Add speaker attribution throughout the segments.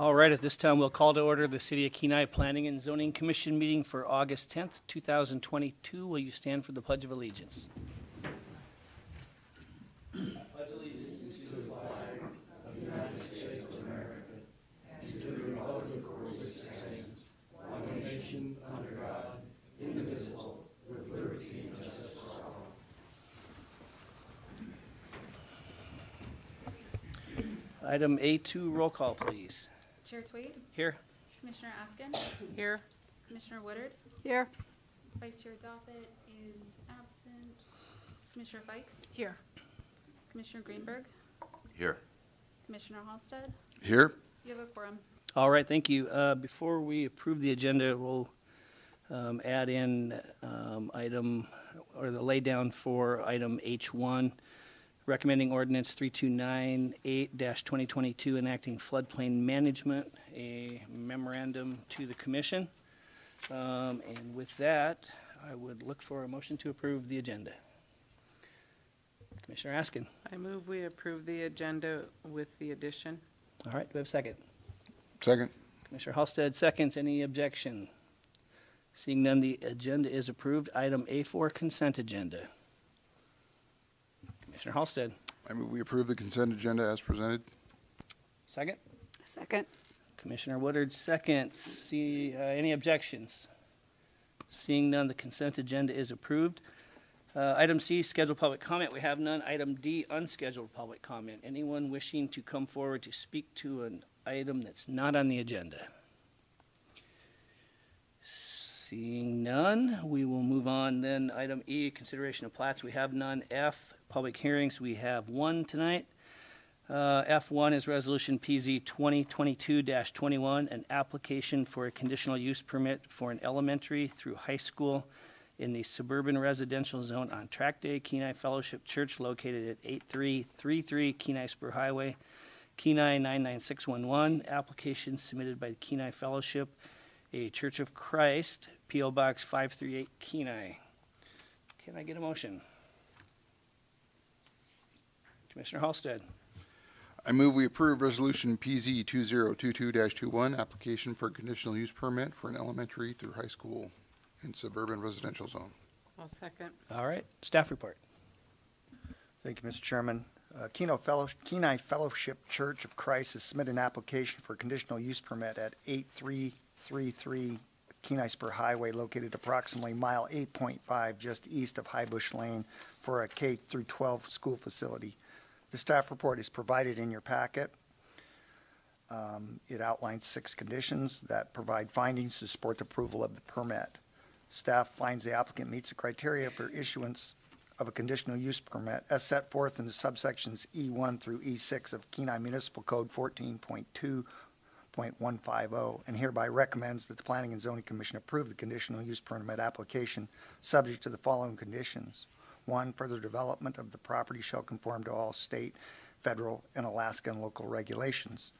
Speaker 1: All right, at this time, we'll call to order the City of Kenai Planning and Zoning Commission meeting for August 10th, 2022. Will you stand for the Pledge of Allegiance? Item A2, roll call, please.
Speaker 2: Chair Tweed,
Speaker 1: Here.
Speaker 2: Commissioner Askin,
Speaker 3: Here.
Speaker 2: Commissioner Woodard,
Speaker 3: Here.
Speaker 2: Vice Chair Doffett is absent, Commissioner Fikes,
Speaker 3: Here.
Speaker 2: Commissioner Greenberg,
Speaker 4: Here.
Speaker 2: Commissioner Halsted.
Speaker 4: Here.
Speaker 2: You have a quorum.
Speaker 1: All right, thank you. Before we approve the agenda, we'll add in item, or the laydown for item H1, recommending ordinance 3298-2022, enacting floodplain management, a memorandum to the commission. And with that, I would look for a motion to approve the agenda. Commissioner Askin.
Speaker 3: I move we approve the agenda with the addition.
Speaker 1: All right, do we have a second?
Speaker 4: Second.
Speaker 1: Commissioner Halsted seconds. Any objection? Seeing none, the agenda is approved. Item A4, consent agenda. Commissioner Halsted,
Speaker 4: I move we approve the consent agenda as presented.
Speaker 1: second.
Speaker 3: Second.
Speaker 1: Commissioner Woodard seconds. See, any objections? Seeing none, the consent agenda is approved. Item C, scheduled public comment. We have none. Item D, unscheduled public comment. Anyone wishing to come forward to speak to an item that's not on the agenda? Seeing none, we will move on then. Item E, consideration of plats. We have none. F, public hearings. We have one tonight. F1 is Resolution PZ 2022-21, an application for a conditional use permit for an elementary through high school in the suburban residential zone on Track Day, Kenai Fellowship Church located at 8333 Kenai Spur Highway, Kenai 99611. Application submitted by the Kenai Fellowship, a Church of Christ, P.O. Box 538, Kenai. Can I get a motion? Commissioner Halsted.
Speaker 4: I move we approve Resolution PZ 2022-21, application for a conditional use permit for an elementary through high school in suburban residential zone.
Speaker 3: I'll second.
Speaker 1: All right, staff report.
Speaker 5: Thank you, Mr. Chairman. Kenai Fellowship Church of Christ has submitted an application for a conditional use permit at 8333 Kenai Spur Highway, located approximately mile 8.5 just east of High Bush Lane, for a K through 12 school facility. The staff report is provided in your packet. It outlines 6 conditions that provide findings to support the approval of the permit. Staff finds the applicant meets the criteria for issuance of a conditional use permit as set forth in the subsections E1 through E6 of Kenai Municipal Code 14.2.150, and hereby recommends that the Planning and Zoning Commission approve the conditional use permit application subject to the following conditions. 1, further development of the property shall conform to all state, federal, and Alaska and local regulations.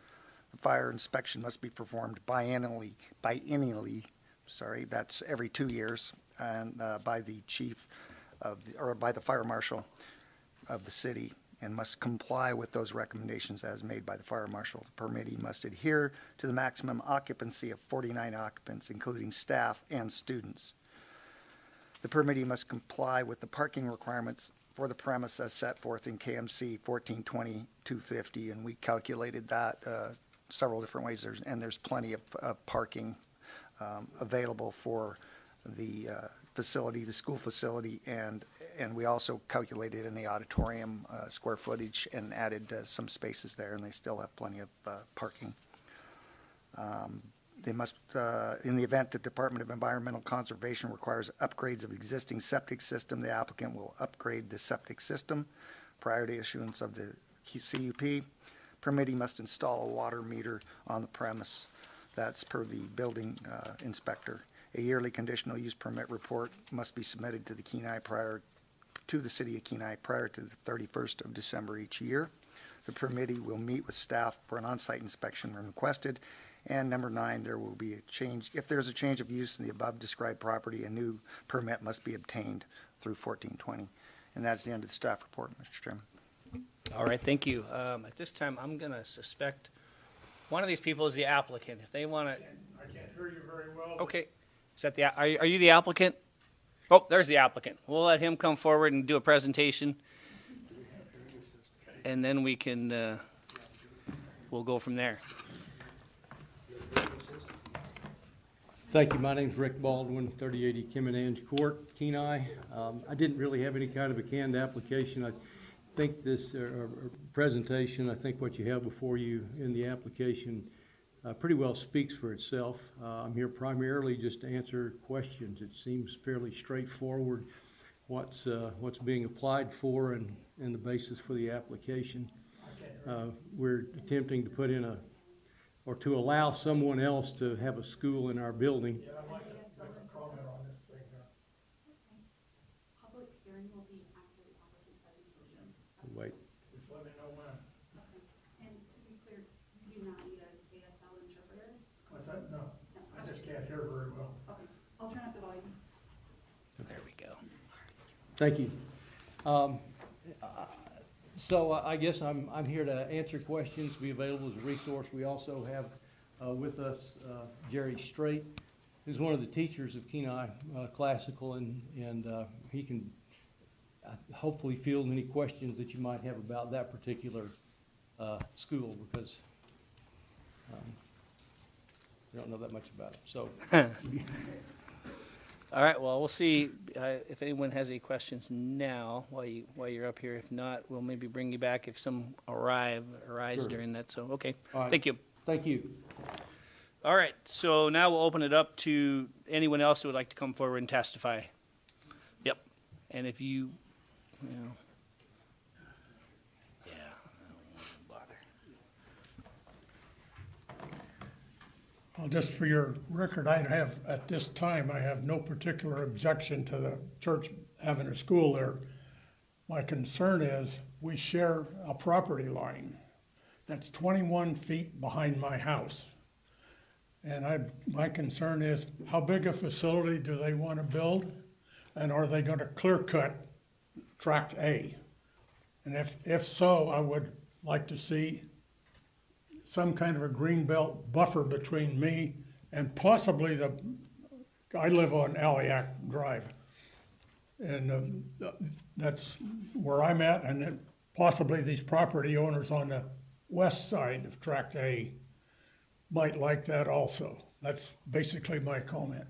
Speaker 5: The fire inspection must be performed biennially, that's every 2 years, and by the chief of or by the fire marshal of the city, and must comply with those recommendations as made by the fire marshal. The permittee must adhere to the maximum occupancy of 49 occupants, including staff and students. The permittee must comply with the parking requirements for the premise as set forth in KMC 1420-250, and we calculated that several different ways. There's plenty of parking available for the facility, the school facility, and we also calculated in the auditorium square footage and added some spaces there, and they still have plenty of parking. They must, in the event that Department of Environmental Conservation requires upgrades of existing septic system, the applicant will upgrade the septic system prior to issuance of the CUP. Permittee must install a water meter on the premise. That's per the building inspector. A yearly conditional use permit report must be submitted to the city of Kenai prior to the 31st of December each year. The permittee will meet with staff for an on-site inspection when requested. And number 9, there will be a change. If there's a change of use in the above described property, a new permit must be obtained through 1420. And that's the end of the staff report, Mr. Chairman.
Speaker 1: All right, thank you. At this time, I'm going to suspect One of these people is the applicant. If they want to,
Speaker 6: I can't hear you very well. but
Speaker 1: okay. Is that are you the applicant? Oh, there's the applicant. We'll let him come forward and do a presentation. And then we can, we'll go from there.
Speaker 7: Thank you. My name's Rick Baldwin, 3080 Kiminange Court, Kenai. I didn't really have any kind of a canned application. I think this presentation, I think what you have before you in the application pretty well speaks for itself. I'm here primarily just to answer questions. It seems fairly straightforward what's being applied for and the basis for the application. We're attempting to put in or to allow someone else to have a school in our building.
Speaker 6: Yeah, I'd like to make a comment on this thing here.
Speaker 2: Public hearing will be after the applicant presentation.
Speaker 7: Wait,
Speaker 6: Just let me know when.
Speaker 2: And to be clear, you do not need an ASL interpreter.
Speaker 6: What's that? No,
Speaker 2: No.
Speaker 6: I just can't hear very well.
Speaker 2: Okay, I'll turn up the volume.
Speaker 1: There we go.
Speaker 7: thank you. So I guess I'm here to answer questions, be available as a resource. We also have with us Jerry Strait, who's one of the teachers of Kenai Classical, and he can hopefully field any questions that you might have about that particular school, because we don't know that much about it. So
Speaker 1: All right, well, we'll see if anyone has any questions now while you're up here. If not, we'll maybe bring you back if some arise
Speaker 7: Sure.
Speaker 1: during that. So, okay,
Speaker 7: All right.
Speaker 1: thank you.
Speaker 7: thank you.
Speaker 1: All right, so now we'll open it up to anyone else who would like to come forward and testify. Yep, and if you know, yeah, I don't want to bother.
Speaker 6: Well, just for your record, at this time, I have no particular objection to the church having a school there. My concern is we share a property line that's 21 feet behind my house. And my concern is, how big a facility do they want to build? And are they going to clear cut tract A? And if so, I would like to see some kind of a green belt buffer between me and possibly I live on Aliac Drive. And that's where I'm at, and then possibly these property owners on the west side of tract A might like that also. That's basically my comment.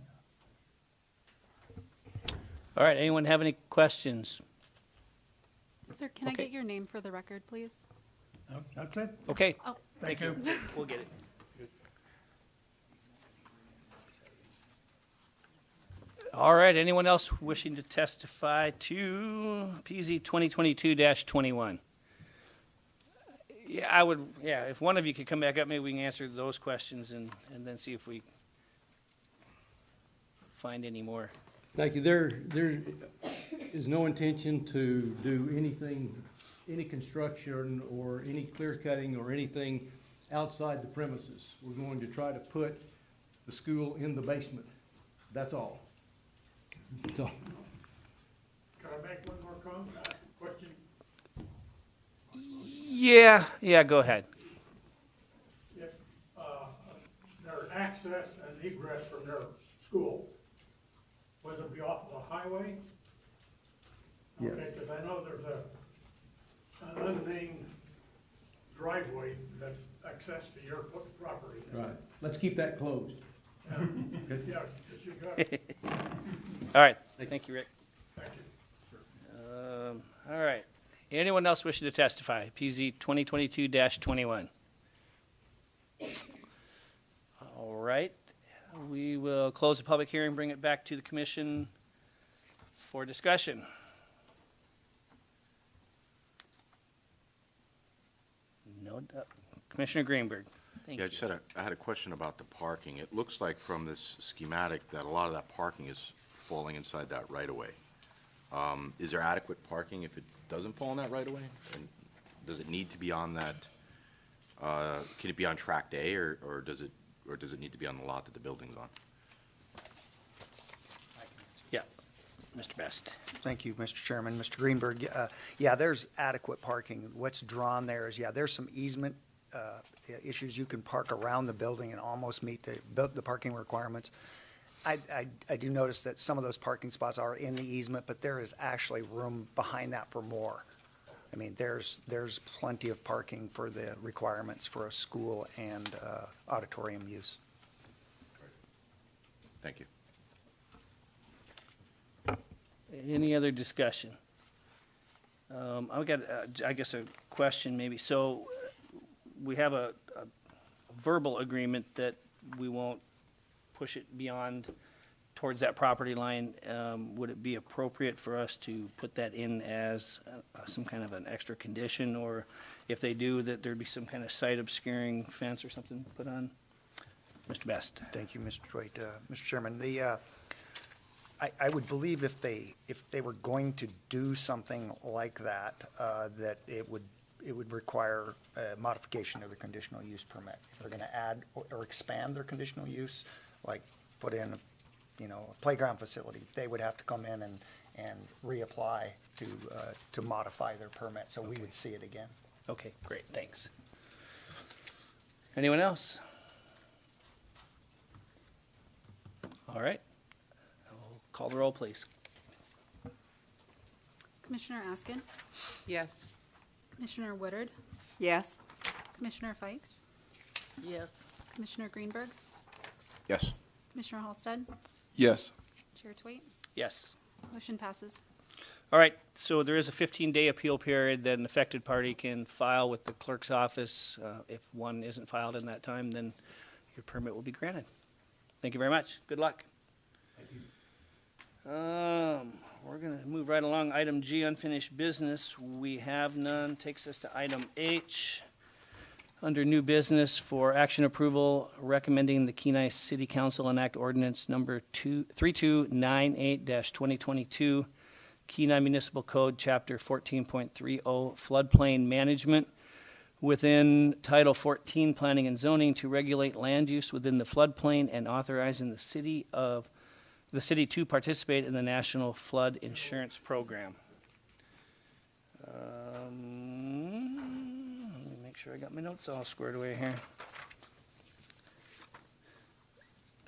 Speaker 1: All right, anyone have any questions?
Speaker 8: Sir, can I
Speaker 1: Okay.
Speaker 8: get your name for the record, please?
Speaker 6: That's it.
Speaker 1: Okay,
Speaker 8: Oh,
Speaker 6: Thank you.
Speaker 1: we'll get it. All right, anyone else wishing to testify to PZ 2022-21? Yeah, if one of you could come back up, maybe we can answer those questions and then see if we find any more.
Speaker 7: Thank you. There is no intention to do anything, any construction or any clear cutting or anything outside the premises. We're going to try to put the school in the basement. That's all. So,
Speaker 6: Can I make one more question?
Speaker 1: Yeah, go ahead.
Speaker 6: If their access and egress from their school, was it be off of the highway?
Speaker 7: Yes.
Speaker 6: Okay, because I know there's an unnamed driveway that's access to your property.
Speaker 7: right, let's keep that closed.
Speaker 6: Yeah, because you got it.
Speaker 1: All right, thank you, Rick.
Speaker 6: Thank you.
Speaker 1: All right, anyone else wishing to testify? PZ 2022-21. All right, we will close the public hearing, bring it back to the commission for discussion. No, Commissioner Greenberg. Thank
Speaker 9: Yeah,
Speaker 1: you.
Speaker 9: I had a question about the parking. It looks like from this schematic that a lot of that parking is falling inside that right-of-way. Is there adequate parking if it doesn't fall in that right-of-way? And does it need to be on that, can it be on tract A, or does it need to be on the lot that the building's on?
Speaker 1: Yeah, Mr. Best.
Speaker 5: Thank you, Mr. Chairman. Mr. Greenberg, yeah, there's adequate parking. What's drawn there is, yeah, there's some easement issues. You can park around the building and almost meet the parking requirements. I do notice that some of those parking spots are in the easement, but there is actually room behind that for more. I mean, there's plenty of parking for the requirements for a school and auditorium use.
Speaker 9: Thank you.
Speaker 1: Any other discussion? I've got, I guess, a question maybe. So we have a verbal agreement that we won't push it beyond towards that property line. Would it be appropriate for us to put that in as some kind of an extra condition? Or if they do, that there'd be some kind of site obscuring fence or something put on? Mr. Best.
Speaker 5: Thank you, Mr. Dwight. Mr. Chairman, I would believe if they were going to do something like that, that it would require a modification of the conditional use permit. If they're going to add or expand their conditional use, like put in, a playground facility, they would have to come in and reapply to modify their permit, so we would see it again.
Speaker 1: Okay, great, thanks. Anyone else? All right. I'll call the roll, please.
Speaker 2: Commissioner Askin,
Speaker 3: Yes.
Speaker 2: Commissioner Woodard,
Speaker 8: Yes.
Speaker 2: Commissioner Fikes,
Speaker 3: Yes.
Speaker 2: Commissioner Greenberg,
Speaker 9: Yes.
Speaker 2: Commissioner Halsted,
Speaker 4: Yes.
Speaker 2: Chair Twait.
Speaker 1: Yes.
Speaker 2: Motion passes.
Speaker 1: All right, so there is a 15-day appeal period that an affected party can file with the clerk's office. If one isn't filed in that time, then your permit will be granted. Thank you very much. Good luck. We're going to move right along. Item G, unfinished business. We have none. Takes us to item H. Under new business for action approval, recommending the Kenai City Council enact ordinance number 3298-2022, Kenai Municipal Code, Chapter 14.30, floodplain management, within Title 14, Planning and Zoning, to regulate land use within the floodplain and authorizing the city to participate in the National Flood Insurance Program. Let me make sure I got my notes all squared away here.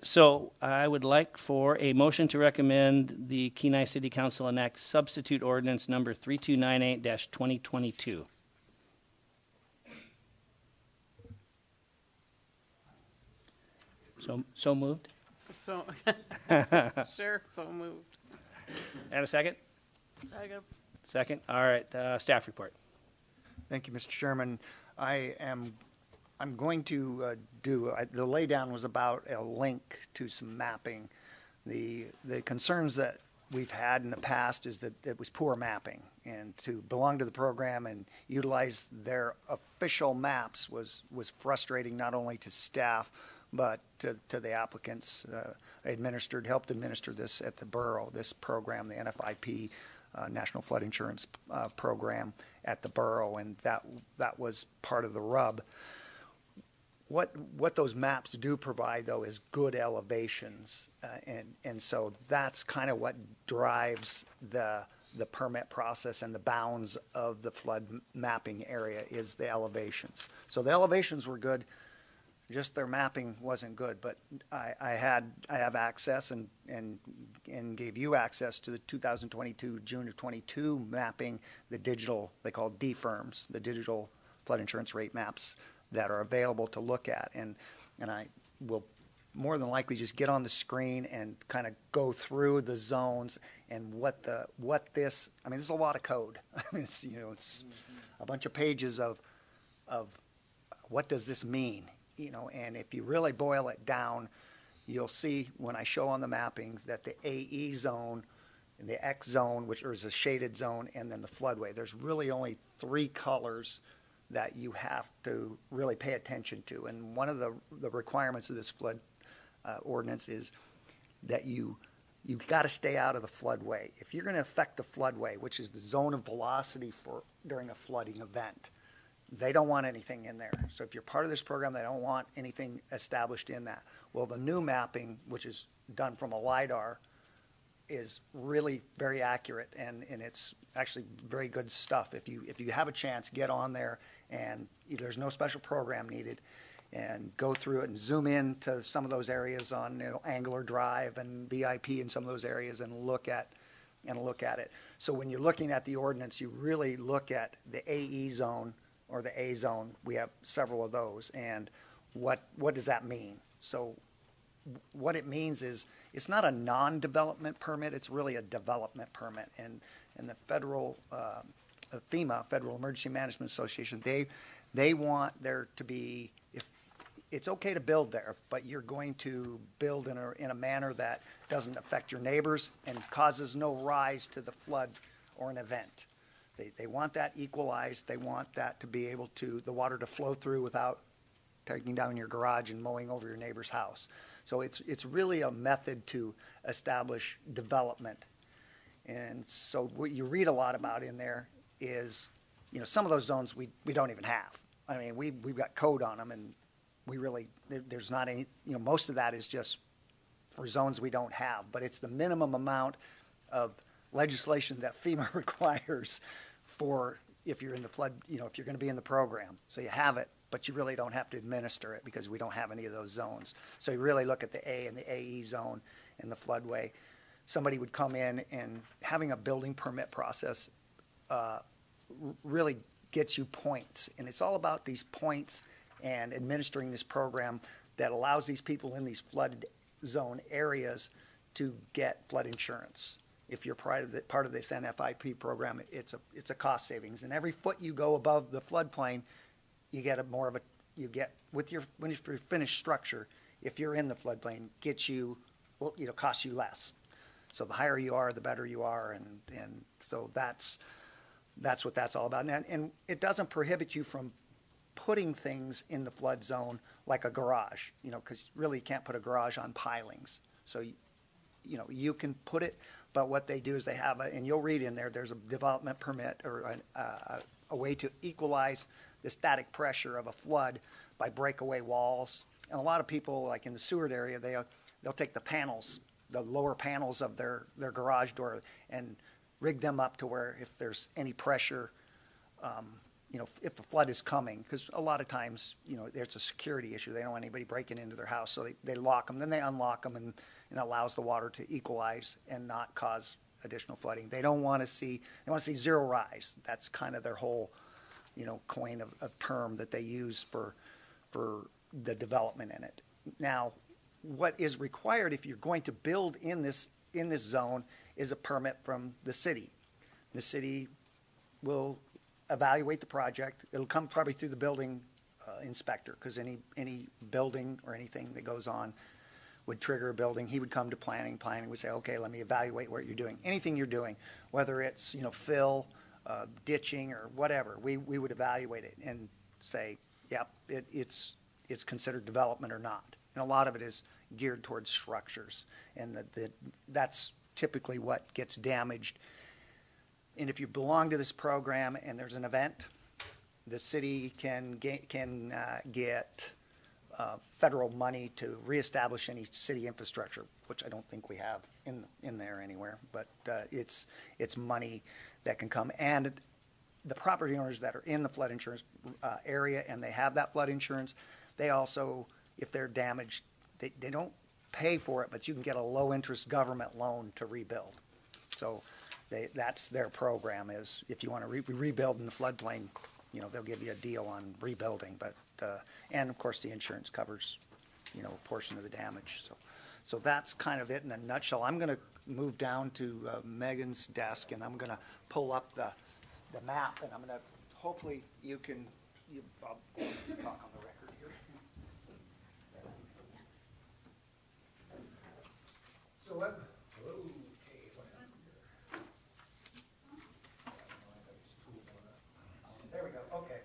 Speaker 1: So I would like for a motion to recommend the Kenai City Council enact substitute ordinance number 3298-2022. So moved.
Speaker 3: So, sure, so moved.
Speaker 1: And a second?
Speaker 3: Second.
Speaker 1: Second. All right, staff report.
Speaker 5: Thank you, Mr. Chairman. I'm going to the laydown was about a link to some mapping. The concerns that we've had in the past is that it was poor mapping, and to belong to the program and utilize their official maps was frustrating, not only to staff but to the applicants. I helped administer this at the borough, this program, the NFIP, National Flood Insurance Program at the borough, and that was part of the rub. What those maps do provide, though, is good elevations, and so that's kind of what drives the permit process and the bounds of the flood mapping area is the elevations. So the elevations were good. Just their mapping wasn't good, but I have access and gave you access to the 2022 June of 22 mapping, the digital, they call DFIRMs, the digital flood insurance rate maps that are available to look at, and I will more than likely just get on the screen and kind of go through the zones and this. I mean, there's a lot of code. I mean, it's a bunch of pages of what does this mean. And if you really boil it down, you'll see when I show on the mapping that the AE zone, the X zone, which is a shaded zone, and then the floodway, there's really only three colors that you have to really pay attention to. And one of the requirements of this flood ordinance is that you've got to stay out of the floodway. If you're going to affect the floodway, which is the zone of velocity during a flooding event, they don't want anything in there. So if you're part of this program, they don't want anything established in that. Well, the new mapping, which is done from a LiDAR, is really very accurate, and it's actually very good stuff. If you have a chance, get on there and there's no special program needed. And go through it and zoom in to some of those areas on, Angler Drive and VIP in some of those areas and look at it. So when you're looking at the ordinance, you really look at the AE zone or the A zone. We have several of those. And what does that mean? So what it means is it's not a non-development permit, it's really a development permit. And the federal, FEMA, Federal Emergency Management Association, they want there to be, if it's okay to build there, but you're going to build in a manner that doesn't affect your neighbors and causes no rise to the flood or an event. They want that equalized. They want that to be able to, the water to flow through without taking down your garage and mowing over your neighbor's house. So it's really a method to establish development. And so what you read a lot about in there is, some of those zones we don't even have. I mean, we've got code on them, and we really, there's not any, most of that is just for zones we don't have, but it's the minimum amount of legislation that FEMA requires for if you're in the flood, if you're going to be in the program. So you have it, but you really don't have to administer it because we don't have any of those zones. So you really look at the A and the AE zone and the floodway. Somebody would come in, and having a building permit process really gets you points. And it's all about these points and administering this program that allows these people in these flood zone areas to get flood insurance. If you're part of this NFIP program, it's a cost savings. And every foot you go above the floodplain, you get with your finished structure, if you're in the floodplain, costs you less. So the higher you are, the better you are, and so that's what that's all about. And it doesn't prohibit you from putting things in the flood zone like a garage, because really you can't put a garage on pilings. So, you can put it, but what they do is they have and you'll read in there, there's a development permit or a way to equalize the static pressure of a flood by breakaway walls. And a lot of people, like in the Seward area, they'll take the panels, the lower panels of their garage door and rig them up to where if there's any pressure, if the flood is coming, because a lot of times, there's a security issue. They don't want anybody breaking into their house, so they lock them, then they unlock them, and it allows the water to equalize and not cause additional flooding. They want to see zero rise. That's kind of their whole, coin of term that they use for the development in it. Now, what is required if you're going to build in this zone is a permit from the city. The city will evaluate the project. It'll come probably through the building inspector, because any building or anything that goes on would trigger a building. He would come to planning. Planning would say, okay, let me evaluate what you're doing. Anything you're doing, whether it's fill, ditching, or whatever, we would evaluate it and say, yep, it's considered development or not. And a lot of it is geared towards structures, and that's typically what gets damaged. And if you belong to this program and there's an event, the city can get federal money to reestablish any city infrastructure, which I don't think we have in there anywhere. But it's money that can come, and the property owners that are in the flood insurance area and they have that flood insurance, they also, if they're damaged, they don't pay for it, but you can get a low-interest government loan to rebuild. So that's their program, is if you want to rebuild in the floodplain, they'll give you a deal on rebuilding. But and of course the insurance covers, a portion of the damage. So that's kind of it in a nutshell. I'm going to move down to Megan's desk, and I'm going to pull up the map, and I'm going to hopefully I'll talk on the record here. So what? There we go, okay.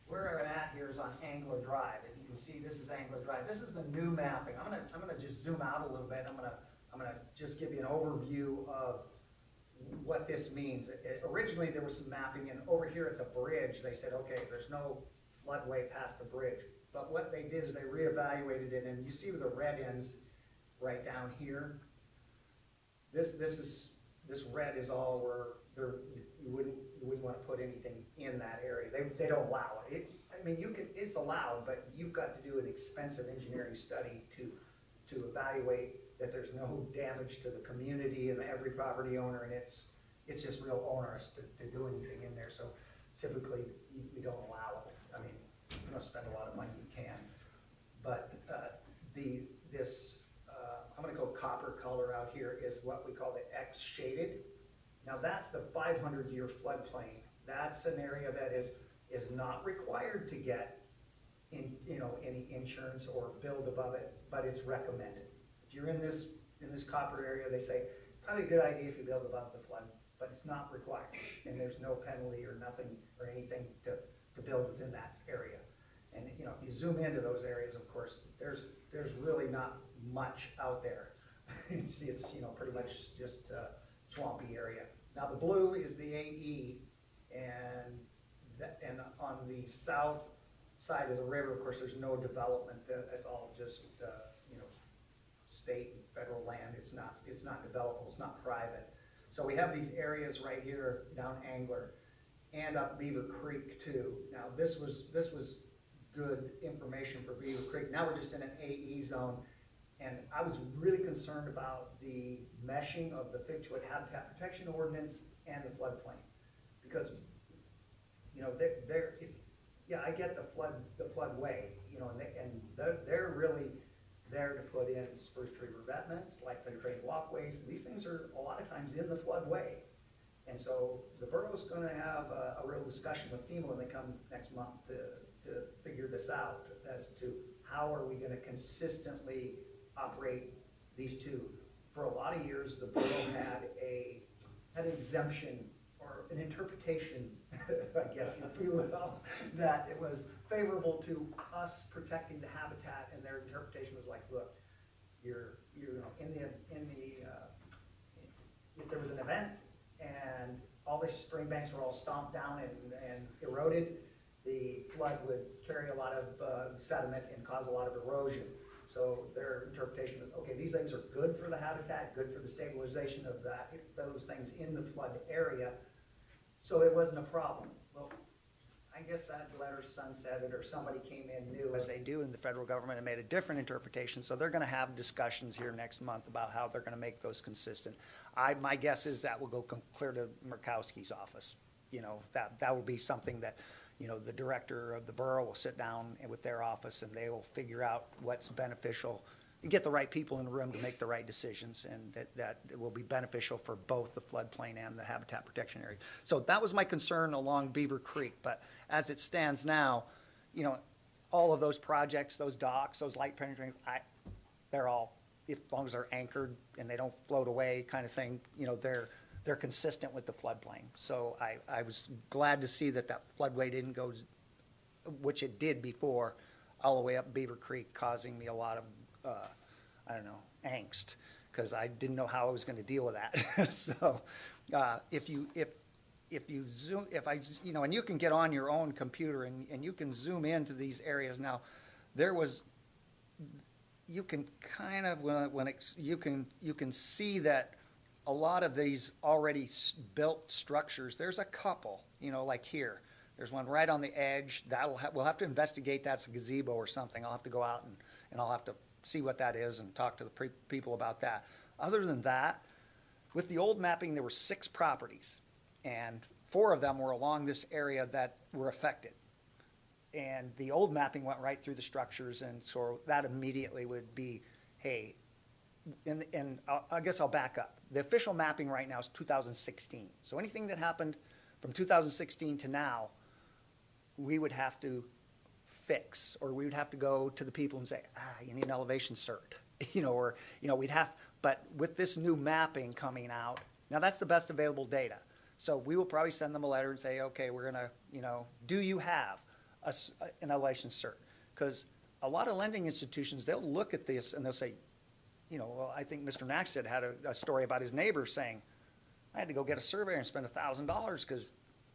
Speaker 5: Where I'm at here is on Angler Drive, and you can see this is Angler Drive. This is the new mapping. I'm gonna just zoom out a little bit. I'm gonna just give you an overview of what this means. Originally, there was some mapping, and over here at the bridge, they said, okay, there's no floodway past the bridge. But what they did is they reevaluated it, and you see the red ends right down here. This is this red is all where there, you wouldn't want to put anything in that area. They don't allow it. I mean, it's allowed, but you've got to do an expensive engineering study to evaluate that there's no damage to the community and every property owner, and it's just real onerous to do anything in there. So typically, we don't allow it. I mean, you don't spend a lot of money, you can. But I'm gonna go copper color out here is what we call the X shaded. Now that's the 500-year floodplain. That's an area that is not required to get any insurance or build above it, but it's recommended. If you're in this copper area, they say, probably a good idea if you build above the flood, but it's not required. And there's no penalty or nothing or anything to build within that area. And, if you zoom into those areas, of course, there's really not much out there. It's pretty much just a swampy area. Now, the blue is the AE, and on the south side of the river, of course, there's no development. It's all just, state and federal land. It's not developable, it's not private. So we have these areas right here down Angler and up Beaver Creek too. Now, this was good information for Beaver Creek. Now we're just in an AE zone, and I was really concerned about the meshing of the Fitchwood Habitat Protection Ordinance and the floodplain, because I get the floodway, and they're really there to put in spruce tree revetments, like penetrating walkways. These things are a lot of times in the floodway. And so the borough's gonna have a real discussion with FEMA when they come next month to figure this out as to how are we gonna consistently operate these two. For a lot of years, the borough had an exemption or an interpretation, I guess, if you will, that it was favorable to us protecting the habitat, and their interpretation was like, look, you're if there was an event and all the stream banks were all stomped down and eroded, the flood would carry a lot of sediment and cause a lot of erosion. So their interpretation was, okay, these things are good for the habitat, good for the stabilization of those things in the flood area, so it wasn't a problem. Well, I guess that letter sunsetted, or somebody came in new, as they do in the federal government, and made a different interpretation. So they're gonna have discussions here next month about how they're gonna make those consistent. My guess is that will go clear to Murkowski's office. That will be something that, the director of the borough will sit down with their office, and they will figure out what's beneficial and get the right people in the room to make the right decisions, and that it will be beneficial for both the floodplain and the habitat protection area. So that was my concern along Beaver Creek, but as it stands now, all of those projects, those docks, those light penetrating, they're all, as long as they're anchored and they don't float away kind of thing, they're consistent with the floodplain. So I was glad to see that floodway didn't go, which it did before, all the way up Beaver Creek, causing me a lot of angst, because I didn't know how I was going to deal with that. So, if you zoom, and you can get on your own computer and you can zoom into these areas now, you can kind of you can see that a lot of these already built structures. There's a couple, like here. There's one right on the edge. We'll have to investigate. That's a gazebo or something. I'll have to go out and I'll have to see what that is and talk to the people about that. Other than that, with the old mapping, there were 6 properties, and 4 of them were along this area that were affected. And the old mapping went right through the structures, and so that immediately would be, hey, and I guess I'll back up. The official mapping right now is 2016. So anything that happened from 2016 to now, we would have to fix, or we would have to go to the people and say, you need an elevation cert, but with this new mapping coming out, now that's the best available data. So we will probably send them a letter and say, okay, we're gonna, do you have an elevation cert? Because a lot of lending institutions, they'll look at this and they'll say, well, I think Mr. Naxted had a story about his neighbor saying, I had to go get a surveyor and spend $1,000 because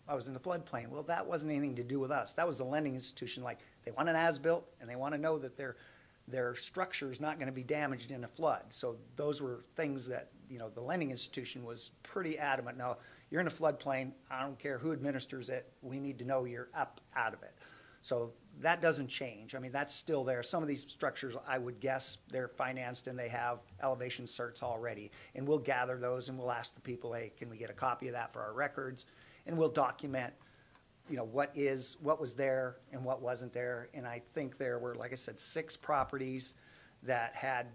Speaker 5: I was in the floodplain. Well, that wasn't anything to do with us. That was the lending institution. Like, they want an as-built, and they want to know that their structure is not going to be damaged in a flood. So those were things that the lending institution was pretty adamant, no, you're in a floodplain, I don't care who administers it, we need to know you're up out of it. So that doesn't change. I mean, that's still there. Some of these structures, I would guess, they're financed and they have elevation certs already. And we'll gather those and we'll ask the people, hey, can we get a copy of that for our records? And we'll document, what was there and what wasn't there. And I think there were, like I said, 6 properties that had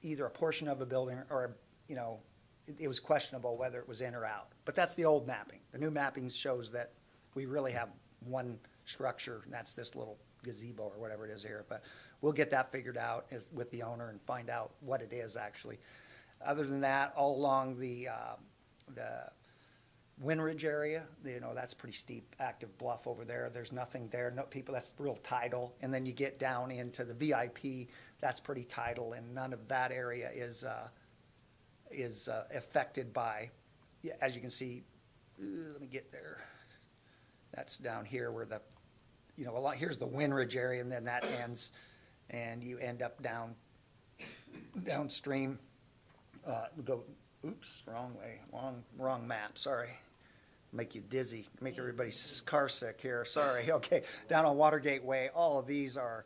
Speaker 5: either a portion of a building or, it was questionable whether it was in or out. But that's the old mapping. The new mapping shows that we really have one structure, and that's this little gazebo or whatever it is here. But we'll get that figured out with the owner and find out what it is actually. Other than that, all along the Winridge area, that's pretty steep, active bluff over there. There's nothing there, no people, that's real tidal. And then you get down into the VIP, that's pretty tidal, and none of that area is affected by, as you can see, let me get there. That's down here where here's the Winridge area, and then that ends, and you end up downstream. Oops, wrong way, wrong map, sorry. Make you dizzy, make everybody's car sick here, sorry, okay. Down on Watergate Way, all of these are,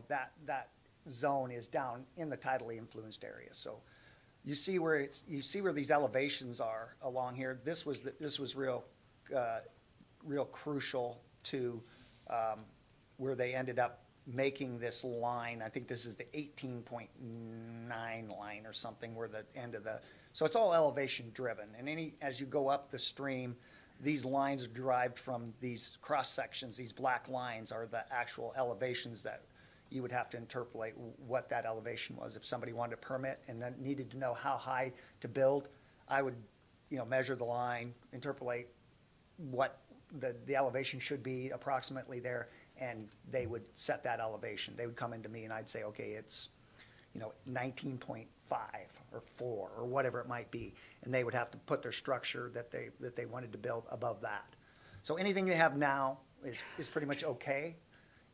Speaker 5: that zone is down in the tidally influenced area. So you see where these elevations are along here. This was real crucial to where they ended up making this line. I think this is the 18.9 line or something, where the end of so it's all elevation driven. And as you go up the stream, these lines are derived from these cross sections. These black lines are the actual elevations that you would have to interpolate what that elevation was. If somebody wanted to permit and then needed to know how high to build, I would, measure the line, interpolate what the elevation should be approximately there, and they would set that elevation. They would come into me and I'd say, okay, it's, 19.5 or 4 or whatever it might be. And they would have to put their structure that they wanted to build above that. So anything they have now is pretty much okay.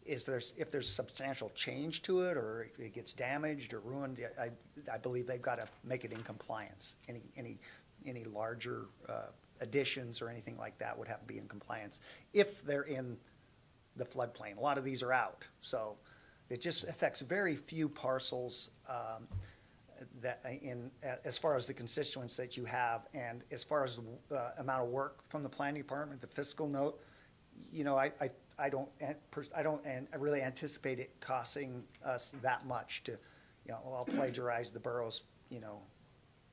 Speaker 5: If there's substantial change to it, or if it gets damaged or ruined, I believe they've got to make it in compliance. Any larger additions or anything like that would have to be in compliance if they're in the floodplain. A lot of these are out, so it just affects very few parcels as far as the constituents that you have, and as far as the amount of work from the planning department, the fiscal note. I don't really anticipate it costing us that much to, I'll plagiarize the borough's,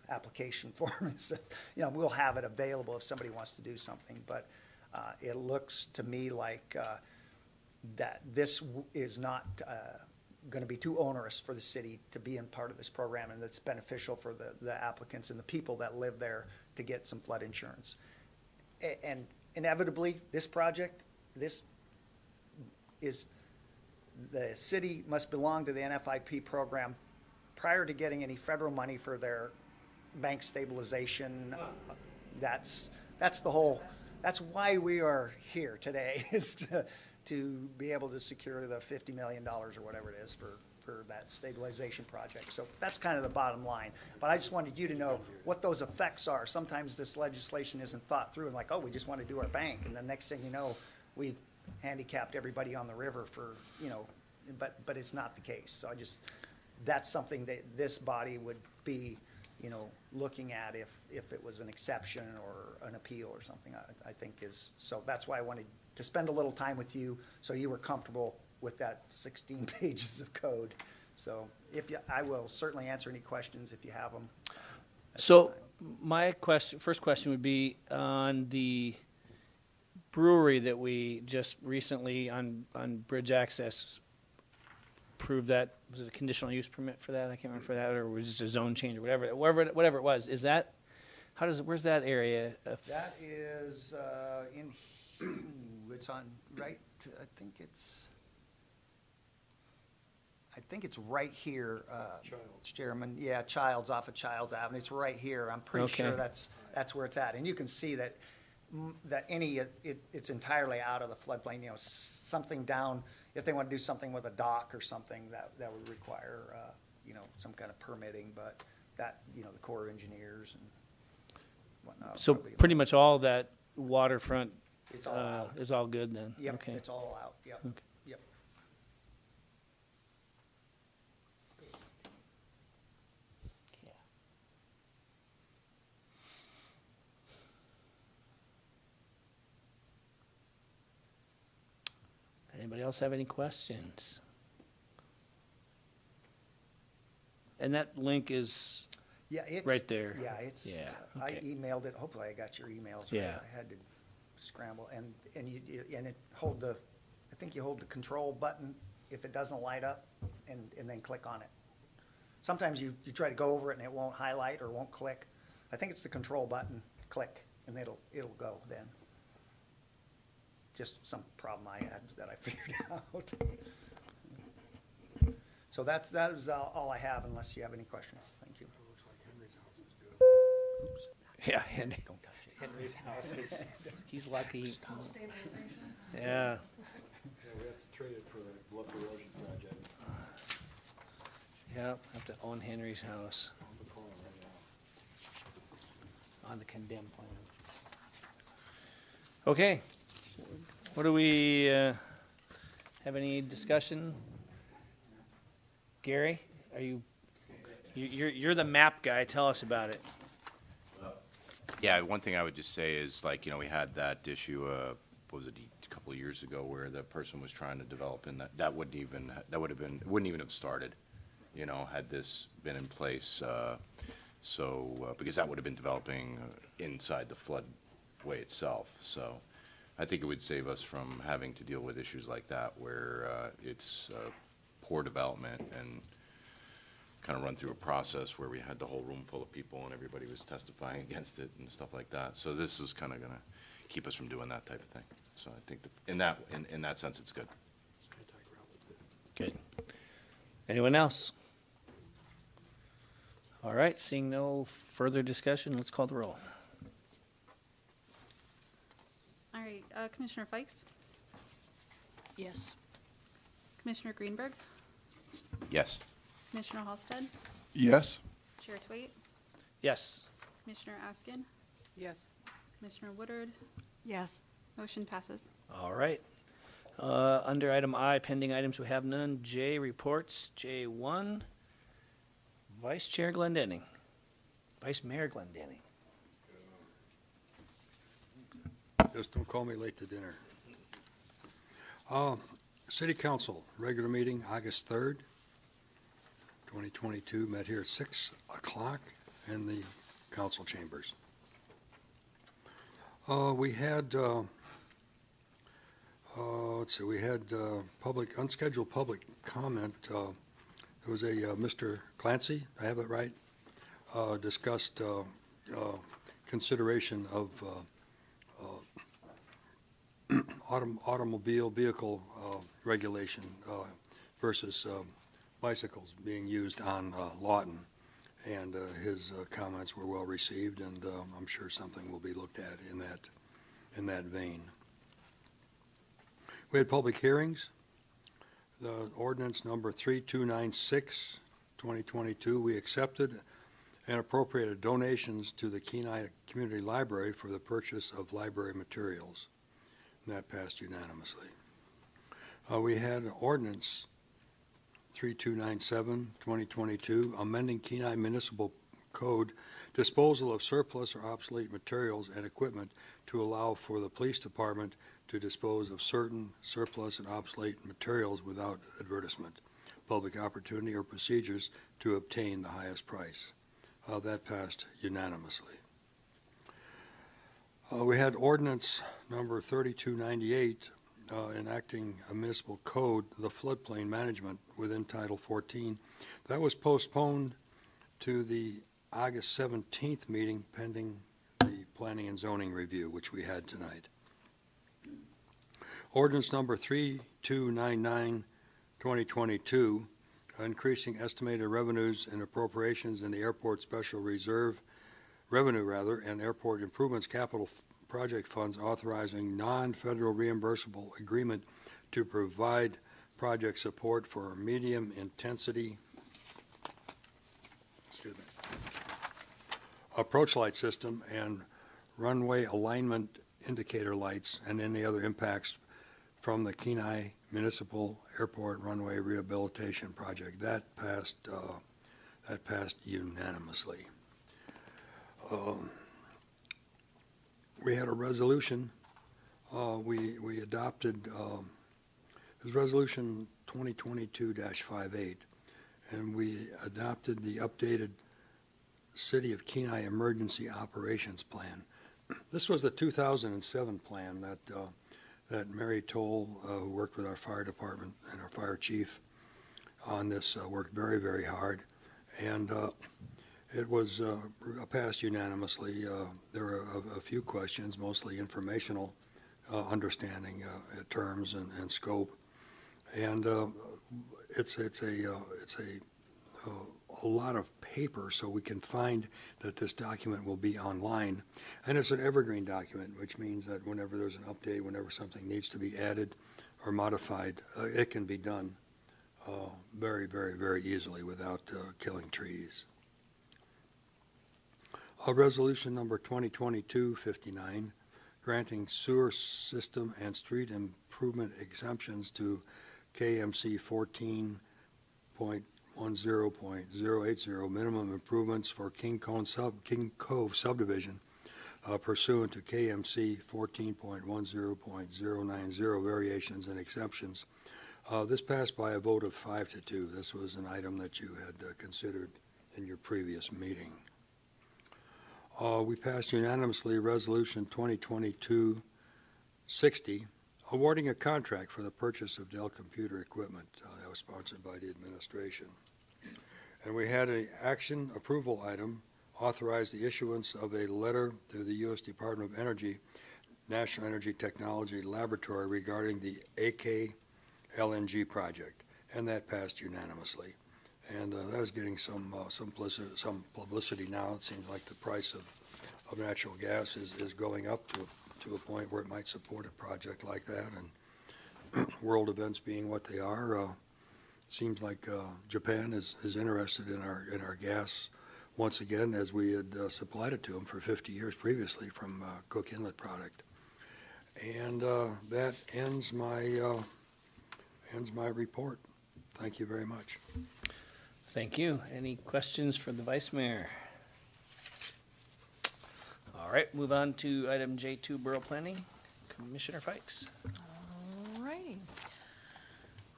Speaker 5: application form. And says, we'll have it available if somebody wants to do something. But it looks to me like that this is not going to be too onerous for the city to be in part of this program, and that's beneficial for the applicants and the people that live there to get some flood insurance. And inevitably, this project, the city must belong to the NFIP program prior to getting any federal money for their bank stabilization. That's why we are here today, is to be able to secure the $50 million or whatever it is for that stabilization project. So that's kind of the bottom line. But I just wanted you to know what those effects are. Sometimes this legislation isn't thought through, and like, oh, we just want to do our bank, and the next thing you know, we've handicapped everybody on the river for, but it's not the case. So that's something that this body would be, looking at if it was an exception or an appeal or something, I think is. So that's why I wanted to spend a little time with you, so you were comfortable with that 16 pages of code. So I will certainly answer any questions if you have them.
Speaker 1: So my first question would be on the brewery that we just recently on Bridge Access approved. That was it a conditional use permit for that? I can't remember for that, or was it just a zone change or whatever it was. Is that where's that area?
Speaker 5: That is it's on right. I think it's right here, Chairman. Yeah, Childs, off of Childs Avenue. It's right here. I'm pretty sure that's where it's at. And you can see that it's entirely out of the floodplain. Something down. If they want to do something with a dock or something, that would require some kind of permitting. But that, you know, the Corps of Engineers and whatnot.
Speaker 1: So
Speaker 5: probably-
Speaker 1: pretty much all that waterfront
Speaker 5: It's all out.
Speaker 1: is all good then?
Speaker 5: Yep,
Speaker 1: Okay.
Speaker 5: it's all out, yep,
Speaker 1: Okay.
Speaker 5: yep.
Speaker 1: Anybody else have any questions? And that link is,
Speaker 5: Yeah, it's.
Speaker 1: Right there.
Speaker 5: Yeah, it's.
Speaker 1: Yeah,
Speaker 5: I
Speaker 1: okay.
Speaker 5: emailed it, hopefully I got your emails. right.
Speaker 1: Yeah.
Speaker 5: I had to scramble, and it hold the, I think you hold the control button if it doesn't light up, and then click on it. Sometimes you try to go over it and it won't highlight or won't click. I think it's the control button, click, and it'll go then. Just some problem I had that I figured out. So that is all I have, unless you have any questions. Thank you.
Speaker 1: yeah, Henry,
Speaker 5: Don't touch it. Henry's house is.
Speaker 1: he's lucky. Yeah,
Speaker 10: Yeah, we have to trade it for the bluff erosion project
Speaker 1: yeah, have to own Henry's house
Speaker 10: on the corner right now.
Speaker 1: on the condemned plan. Okay, what do we, have any discussion? Gary, are you're the map guy, tell us about it.
Speaker 9: Yeah, one thing I would just say is, like, you know, we had that issue, what was it, a couple of years ago, where the person was trying to develop, and that wouldn't even have started, you know, had this been in place. Because that would have been developing inside the floodway itself. So I think it would save us from having to deal with issues like that, where it's poor development and kind of run through a process where we had the whole room full of people and everybody was testifying against it and stuff like that. So this is kind of going to keep us from doing that type of thing. So I think in that sense, it's good.
Speaker 1: Good. Anyone else? All right, seeing no further discussion, let's call the roll.
Speaker 2: All right, Commissioner Fikes?
Speaker 8: Yes.
Speaker 2: Commissioner Greenberg?
Speaker 9: Yes.
Speaker 2: Commissioner Halsted?
Speaker 4: Yes.
Speaker 2: Chair Twait?
Speaker 1: Yes.
Speaker 2: Commissioner Askin?
Speaker 3: Yes.
Speaker 2: Commissioner Woodard?
Speaker 8: Yes.
Speaker 2: Motion passes.
Speaker 1: All right. Under item I, pending items, we have none. J, reports. J1, Vice Chair Glendenning. Vice Mayor Glendenning.
Speaker 10: Just don't call me late to dinner. City Council, regular meeting, August 3rd, 2022, met here at 6 o'clock in the council chambers. We had, let's see, we had unscheduled public comment. There was a Mr. Clancy, I have it right, discussed consideration of automobile vehicle regulation versus bicycles being used on Lawton. And his comments were well received, and I'm sure something will be looked at in that vein. We had public hearings. The ordinance number 3296, 2022, we accepted and appropriated donations to the Kenai Community Library for the purchase of library materials. And that passed unanimously. We had ordinance 3297, 2022, amending Kenai Municipal Code disposal of surplus or obsolete materials and equipment to allow for the police department to dispose of certain surplus and obsolete materials without advertisement, public opportunity, or procedures to obtain the highest price. That passed unanimously. We had ordinance number 3298, enacting a municipal code, the floodplain management within Title 14. That was postponed to the August 17th meeting pending the planning and zoning review, which we had tonight. Ordinance number 3299, 2022, increasing estimated revenues and appropriations in the airport special revenue and airport improvements capital project funds, authorizing non-federal reimbursable agreement to provide project support for medium intensity, excuse me, approach light system and runway alignment indicator lights and any other impacts from the Kenai Municipal Airport Runway Rehabilitation Project. That passed unanimously. We had a resolution. We adopted, it was Resolution 2022-58, and we adopted the updated City of Kenai Emergency Operations Plan. This was the 2007 plan that Mary Toll, who worked with our fire department and our fire chief on this, worked very, very hard. And it was passed unanimously. There were a few questions, mostly informational, understanding terms and scope. And it's a lot of paper, so we can find that this document will be online. And it's an evergreen document, which means that whenever there's an update, whenever something needs to be added or modified, it can be done very, very, very easily without killing trees. Resolution number 2022-59, granting sewer system and street improvement exemptions to KMC 14.10.080, minimum improvements for King Cove subdivision pursuant to KMC 14.10.090, variations and exceptions. This passed by a vote of 5-2. This was an item that you had considered in your previous meeting. We passed unanimously Resolution 2022-60, awarding a contract for the purchase of Dell computer equipment. That was sponsored by the administration. And we had an action approval item, authorize the issuance of a letter to the U.S. Department of Energy, National Energy Technology Laboratory regarding the AK LNG project, and that passed unanimously. And that is getting some publicity now. It seems like the price of natural gas is going up to a point where it might support a project like that. And world events being what they are, it seems like Japan is interested in our gas once again, as we had supplied it to them for 50 years previously from Cook Inlet product. And that ends my report. Thank you very much.
Speaker 1: Thank you. Any questions for the Vice Mayor? All right, move on to item J2, Borough Planning. Commissioner Fikes.
Speaker 8: All righty.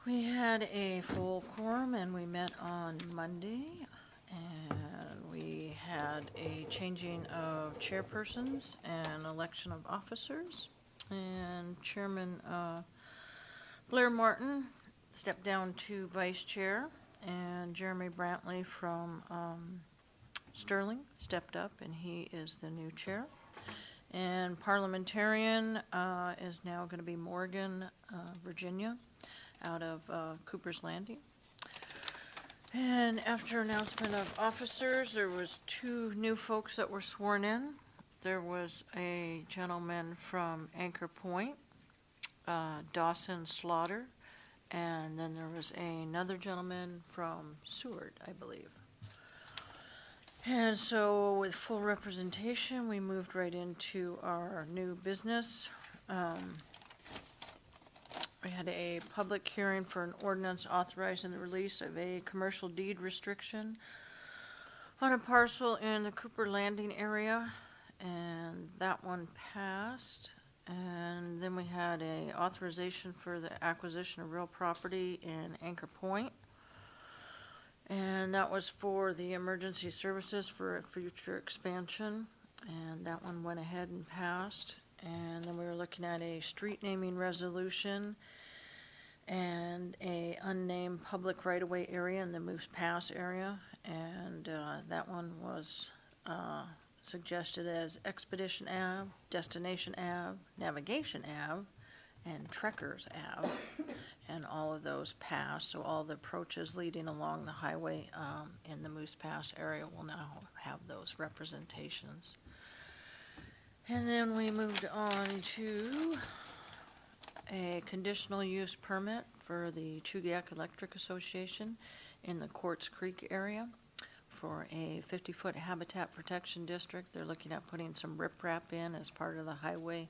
Speaker 8: We had a full quorum and we met on Monday, and we had a changing of chairpersons and election of officers. And Chairman Blair Martin stepped down to vice chair, and Jeremy Brantley from Sterling stepped up, and he is the new chair. And parliamentarian is now going to be Morgan, Virginia, out of Cooper's Landing. And after announcement of officers, there was 2 new folks that were sworn in. There was a gentleman from Anchor Point, Dawson Slaughter, and then there was another gentleman from Seward, I believe. And so with full representation, we moved right into our new business. We had a public hearing for an ordinance authorizing the release of a commercial deed restriction on a parcel in the Cooper Landing area, and that one passed. And then we had a authorization for the acquisition of real property in Anchor Point. And that was for the emergency services for a future expansion. And that one went ahead and passed. And then we were looking at a street naming resolution and a unnamed public right-of-way area in the Moose Pass area. And that one was suggested as Expedition Ave, Destination Ave, Navigation Ave, and Trekkers Ave. And all of those passed, so all the approaches leading along the highway in the Moose Pass area will now have those representations. And then we moved on to a conditional use permit for the Chugach Electric Association in the Quartz Creek area for a 50-foot habitat protection district. They're looking at putting some riprap in as part of the highway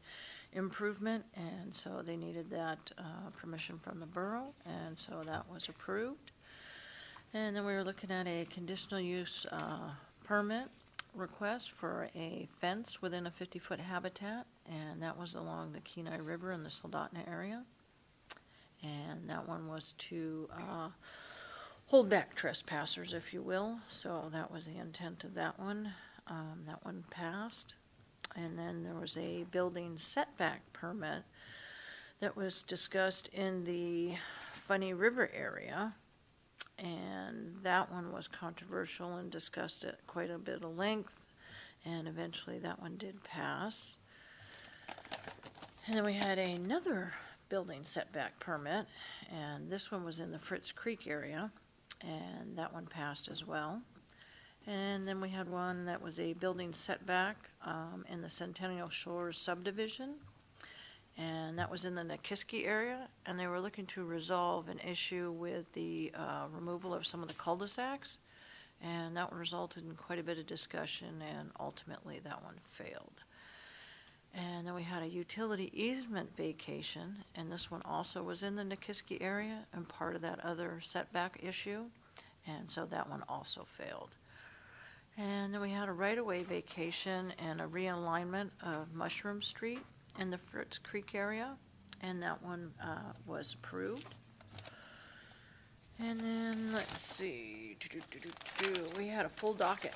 Speaker 8: improvement, and so they needed that permission from the borough, and so that was approved. And then we were looking at a conditional use permit request for a fence within a 50-foot habitat, and that was along the Kenai River in the Soldotna area. And that one was to hold back trespassers, if you will. So that was the intent of that one. That one passed. And then there was a building setback permit that was discussed in the Funny River area. And that one was controversial and discussed at quite a bit of length. And eventually that one did pass. And then we had another building setback permit, and this one was in the Fritz Creek area, and that one passed as well. And then we had one that was a building setback in the Centennial Shores subdivision, and that was in the Nikiski area, and they were looking to resolve an issue with the removal of some of the cul-de-sacs, and that resulted in quite a bit of discussion, and ultimately that one failed. And then we had a utility easement vacation, and this one also was in the Nikiski area and part of that other setback issue, and so that one also failed. And then we had a right-of-way vacation and a realignment of Mushroom Street in the Fritz Creek area, and that one was approved. And then, let's see, we had a full docket.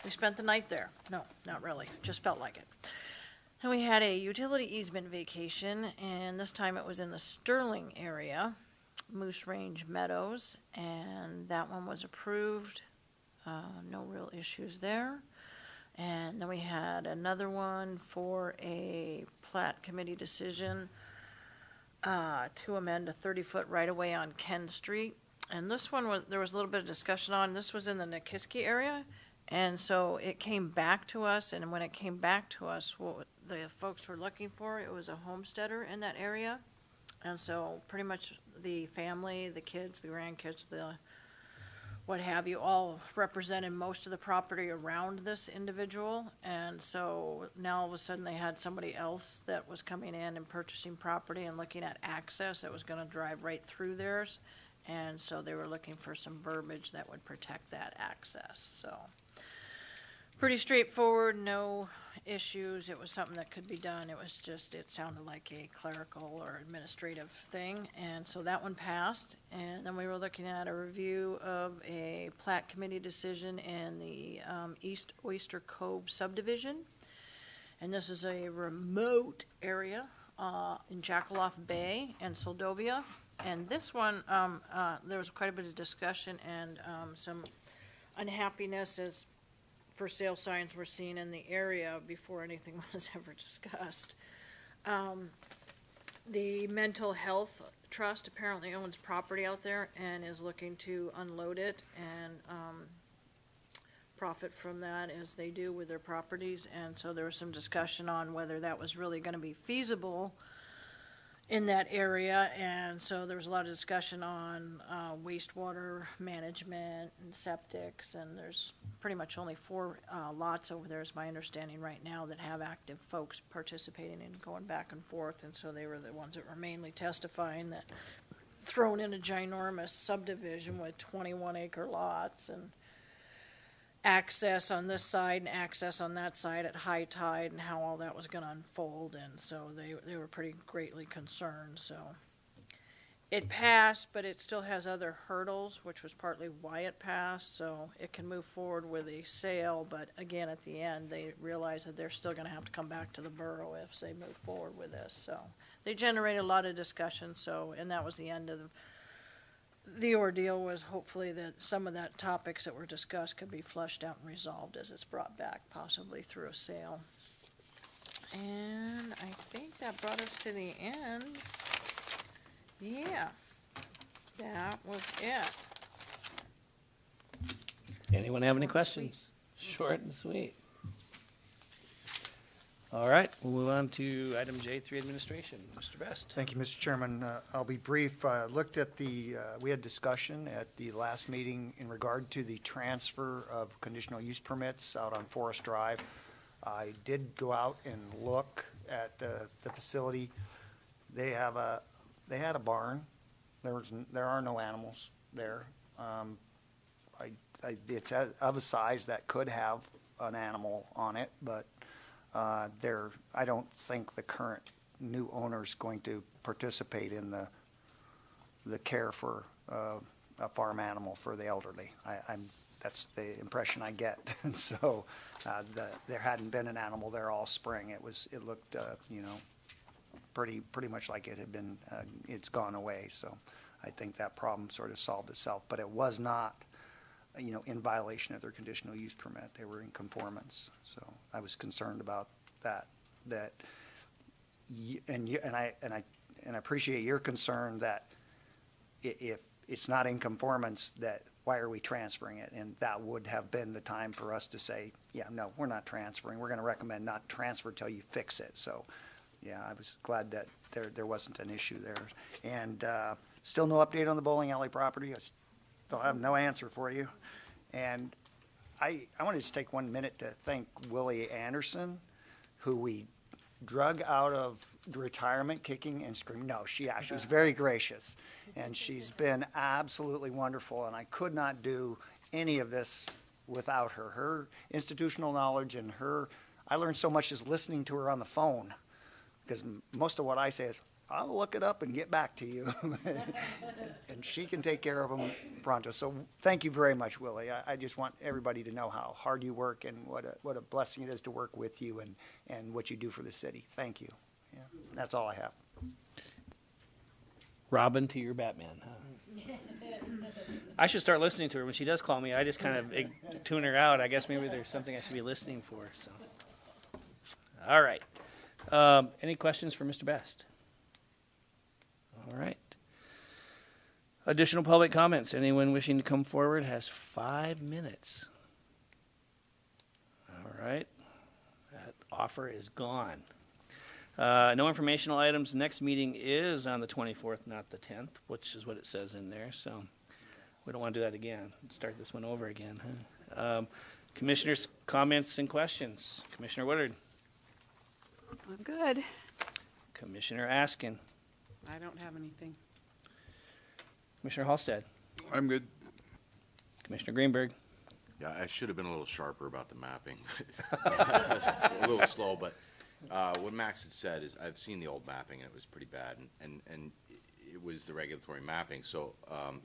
Speaker 8: We spent the night there. No, not really, just felt like it. And we had a utility easement vacation, and this time it was in the Sterling area, Moose Range Meadows, and that one was approved. No real issues there. And then we had another one for a plat committee decision to amend a 30-foot right-of-way on Ken Street. And this one there was a little bit of discussion on. This was in the Nikiski area. And so it came back to us, and when it came back to us, what the folks were looking for, it was a homesteader in that area. And so pretty much the family, the kids, the grandkids, the what have you, all represented most of the property around this individual. And so now all of a sudden they had somebody else that was coming in and purchasing property and looking at access that was going to drive right through theirs. And so they were looking for some verbiage that would protect that access. So pretty straightforward, no issues. It was something that could be done. It was just, it sounded like a clerical or administrative thing. And so that one passed. And then we were looking at a review of a plat committee decision in the East Oyster Cove subdivision. And this is a remote area in Jackaloff Bay and Soldovia. And this one, there was quite a bit of discussion and some unhappiness as for sale signs were seen in the area before anything was ever discussed. The Mental Health Trust apparently owns property out there and is looking to unload it and profit from that as they do with their properties. And so there was some discussion on whether that was really going to be feasible in that area, and so there was a lot of discussion on wastewater management and septics, and there's pretty much only 4 lots over there, is my understanding right now, that have active folks participating and going back and forth, and so they were the ones that were mainly testifying that thrown in a ginormous subdivision with 21-acre lots and access on this side and access on that side at high tide and how all that was going to unfold, and so they were pretty greatly concerned. So it passed, but it still has other hurdles, which was partly why it passed, so it can move forward with a sale, but again, at the end, they realize that they're still going to have to come back to the borough if they move forward with this. So they generated a lot of discussion, so, and that was the end of the ordeal. Was hopefully that some of that topics that were discussed could be flushed out and resolved as it's brought back, possibly through a sale. And I think that brought us to the end. Yeah, that was it.
Speaker 1: Anyone have any questions? Short and sweet. All right, we'll move on to item J3, administration. Mr. Best.
Speaker 5: Thank you, Mr. Chairman. I'll be brief. Looked at we had discussion at the last meeting in regard to the transfer of conditional use permits out on Forest Drive. I did go out and look at the facility. They had a barn. There are no animals there. It's of a size that could have an animal on it, but I don't think the current new owner's going to participate in the care for a farm animal for the elderly. That's the impression I get. So there hadn't been an animal there all spring. It looked pretty much like it had been. It's gone away. So I think that problem sort of solved itself. But it was not in violation of their conditional use permit. They were in conformance. So I was concerned about that. I appreciate your concern that if it's not in conformance, that why are we transferring it? And that would have been the time for us to say, yeah, no, we're not transferring. We're going to recommend not transfer till you fix it. So, yeah, I was glad that there wasn't an issue there. And still no update on the bowling alley property. I still have no answer for you. And I want to just take 1 minute to thank Willie Anderson, who we drug out of retirement kicking and screaming. No, she was very gracious, and she's been absolutely wonderful, and I could not do any of this without her. Her institutional knowledge and I learned so much just listening to her on the phone, because most of what I say is, I'll look it up and get back to you. And she can take care of them pronto. So thank you very much, Willie. I just want everybody to know how hard you work and what a blessing it is to work with you and what you do for the city. Thank you. Yeah, that's all I have.
Speaker 1: Robin to your Batman, huh? I should start listening to her when she does call me. I just kind of tune her out. I guess maybe there's something I should be listening for. So, all right. Any questions for Mr. Best? All right. Additional public comments. Anyone wishing to come forward has 5 minutes. All right. That offer is gone. No informational items. Next meeting is on the 24th, not the 10th, which is what it says in there. So we don't want to do that again. Start this one over again. Huh? Commissioners' comments and questions. Commissioner Woodard.
Speaker 3: I'm good.
Speaker 1: Commissioner Askin.
Speaker 3: I don't have anything.
Speaker 1: Commissioner Halstead.
Speaker 4: I'm good.
Speaker 1: Commissioner Greenberg.
Speaker 9: Yeah, I should have been a little sharper about the mapping. A little slow, but what Max had said is I've seen the old mapping and it was pretty bad, and it was the regulatory mapping. So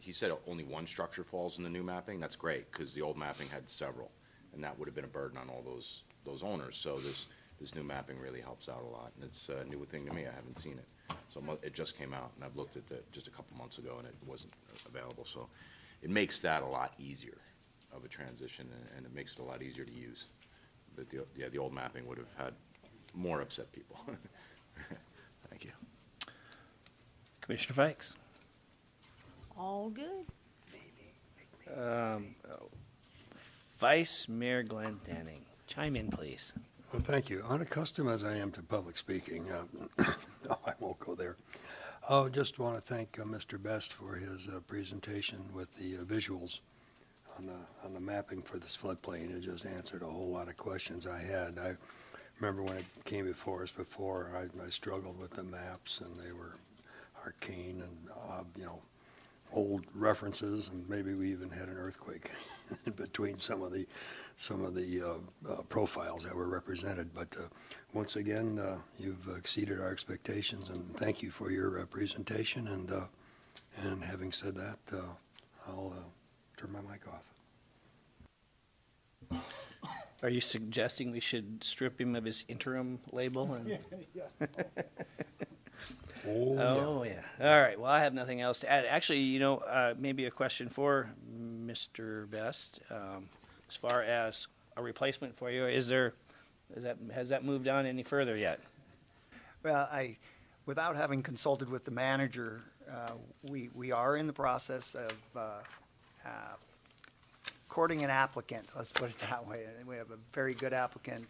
Speaker 9: he said only one structure falls in the new mapping. That's great because the old mapping had several, and that would have been a burden on all those owners. So this new mapping really helps out a lot, and it's a new thing to me. I haven't seen it. So it just came out, and I've looked at it just a couple months ago, and it wasn't available. So it makes that a lot easier of a transition, and it makes it a lot easier to use. But the old mapping would have had more upset people. Thank you.
Speaker 1: Commissioner Fikes.
Speaker 8: All good.
Speaker 1: Vice Mayor Glenn Denning. Chime in, please.
Speaker 10: Well, thank you. Unaccustomed as I am to public speaking, no, I won't go there. I just want to thank Mr. Best for his presentation with the visuals on the mapping for this floodplain. It just answered a whole lot of questions I had. I remember when it came before us before, I struggled with the maps, and they were arcane and, old references, and maybe we even had an earthquake in between some of the profiles that were represented. But once again, you've exceeded our expectations, and thank you for your presentation. And having said that, I'll turn my mic off.
Speaker 1: Are you suggesting we should strip him of his interim label? And... Oh, yeah. All right. Well, I have nothing else to add. Actually, maybe a question for Mr. Best. As far as a replacement for you, has that moved on any further yet?
Speaker 5: Well, without having consulted with the manager, we are in the process of courting an applicant, let's put it that way. We have a very good applicant,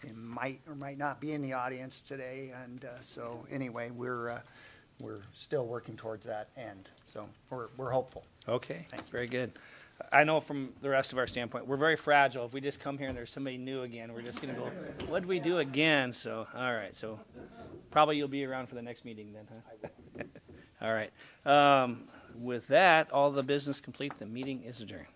Speaker 5: It might or might not be in the audience today, and so anyway, we're still working towards that end. So we're hopeful.
Speaker 1: Okay,
Speaker 5: Thank you.
Speaker 1: very good. I know from the rest of our standpoint, we're very fragile. If we just come here and there's somebody new again, we're just gonna go, what'd we do again? So, all right, so probably you'll be around for the next meeting then, huh? All right. With that, all the business complete, the meeting is adjourned.